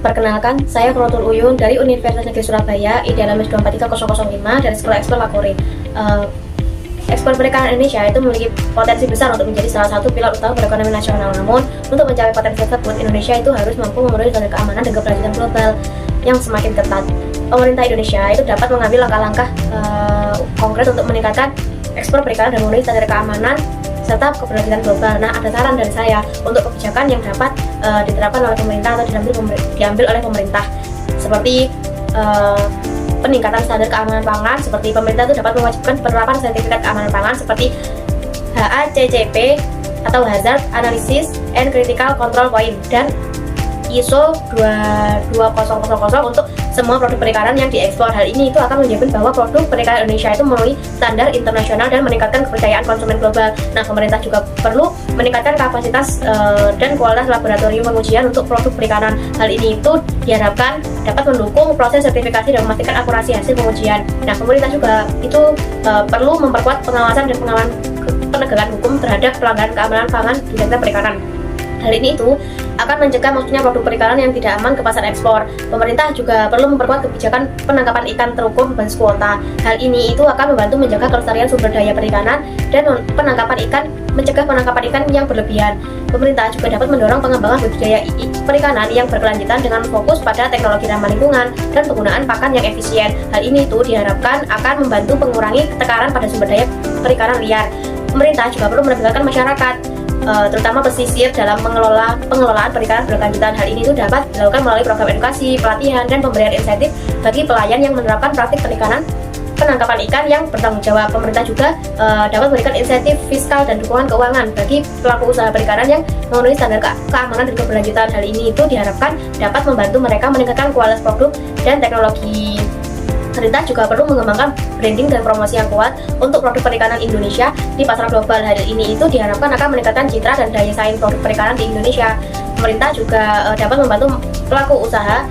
Perkenalkan, saya Krotul Uyun dari Universitas Negeri Surabaya, IDLMS 243005 dari Sekolah Ekspor Lakore. Ekspor perikanan Indonesia itu memiliki potensi besar untuk menjadi salah satu pilar utama perekonomian nasional. Namun, untuk mencapai potensi tersebut, Indonesia itu harus mampu memenuhi standar keamanan dan keberlanjutan global yang semakin ketat. Pemerintah Indonesia itu dapat mengambil langkah-langkah konkret untuk meningkatkan ekspor perikanan dan memenuhi standar keamanan serta keberlanjutan global. Nah, ada saran dari saya untuk kebijakan yang dapat diterapkan oleh pemerintah atau diambil oleh pemerintah, seperti peningkatan standar keamanan pangan. Seperti pemerintah itu dapat mewajibkan penerapan sertifikat keamanan pangan seperti HACCP atau Hazard Analysis and Critical Control Point dan ISO 22000 untuk semua produk perikanan yang diekspor. Hal ini itu akan menjamin bahwa produk perikanan Indonesia itu memenuhi standar internasional dan meningkatkan kepercayaan konsumen global. Nah, pemerintah juga perlu meningkatkan kapasitas dan kualitas laboratorium pengujian untuk produk perikanan. Hal ini itu diharapkan dapat mendukung proses sertifikasi dan memastikan akurasi hasil pengujian. Nah, pemerintah juga itu perlu memperkuat pengawasan dan penegakan hukum terhadap pelanggaran keamanan pangan di sektor perikanan. Hal ini itu akan mencegah masuknya produk perikanan yang tidak aman ke pasar ekspor. Pemerintah juga perlu memperkuat kebijakan penangkapan ikan terukur berbasis kuota. Hal ini itu akan membantu menjaga kelestarian sumber daya perikanan dan mencegah penangkapan ikan yang berlebihan. Pemerintah juga dapat mendorong pengembangan budidaya perikanan yang berkelanjutan dengan fokus pada teknologi ramah lingkungan dan penggunaan pakan yang efisien. Hal ini itu diharapkan akan membantu mengurangi tekanan pada sumber daya perikanan liar. Pemerintah juga perlu melibatkan masyarakat, terutama pesisir, dalam pengelolaan perikanan berkelanjutan. Hal ini itu dapat dilakukan melalui program edukasi, pelatihan, dan pemberian insentif bagi pelayan yang menerapkan praktik penangkapan ikan yang bertanggung jawab. Pemerintah juga dapat memberikan insentif fiskal dan dukungan keuangan bagi pelaku usaha perikanan yang memenuhi standar keamanan dan keberlanjutan. Hal ini itu diharapkan dapat membantu mereka meningkatkan kualitas produk dan teknologi. Pemerintah juga perlu mengembangkan branding dan promosi yang kuat untuk produk perikanan Indonesia di pasar global. Hal ini itu diharapkan akan meningkatkan citra dan daya saing produk perikanan di Indonesia. Pemerintah juga dapat membantu pelaku usaha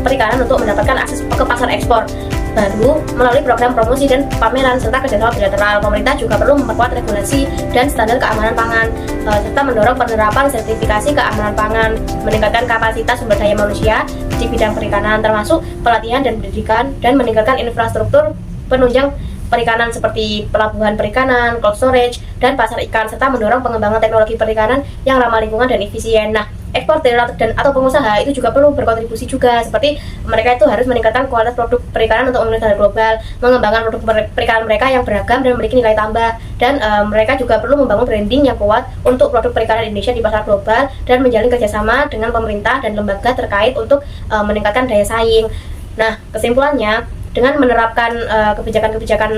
perikanan untuk mendapatkan akses ke pasar ekspor baru melalui program promosi dan pameran serta kerjasama bilateral. Pemerintah juga perlu memperkuat regulasi dan standar keamanan pangan serta mendorong penerapan sertifikasi keamanan pangan, meningkatkan kapasitas sumber daya manusia di bidang perikanan termasuk pelatihan dan pendidikan, dan meningkatkan infrastruktur penunjang perikanan seperti pelabuhan perikanan, cold storage, dan pasar ikan, serta mendorong pengembangan teknologi perikanan yang ramah lingkungan dan efisien. Nah, eksportir atau pengusaha itu juga perlu berkontribusi juga, seperti mereka itu harus meningkatkan kualitas produk perikanan untuk memenuhi standar global, mengembangkan produk perikanan mereka yang beragam dan memiliki nilai tambah, dan mereka juga perlu membangun branding yang kuat untuk produk perikanan Indonesia di pasar global dan menjalin kerjasama dengan pemerintah dan lembaga terkait untuk meningkatkan daya saing. Nah, kesimpulannya, dengan menerapkan kebijakan-kebijakan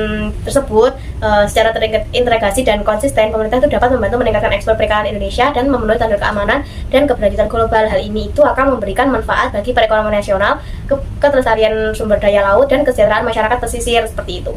tersebut secara terintegrasi dan konsisten, pemerintah itu dapat membantu meningkatkan ekspor perikanan Indonesia dan memenuhi standar keamanan dan keberlanjutan global. Hal ini itu akan memberikan manfaat bagi perekonomian nasional, keterlestarian sumber daya laut, dan kesejahteraan masyarakat pesisir, seperti itu.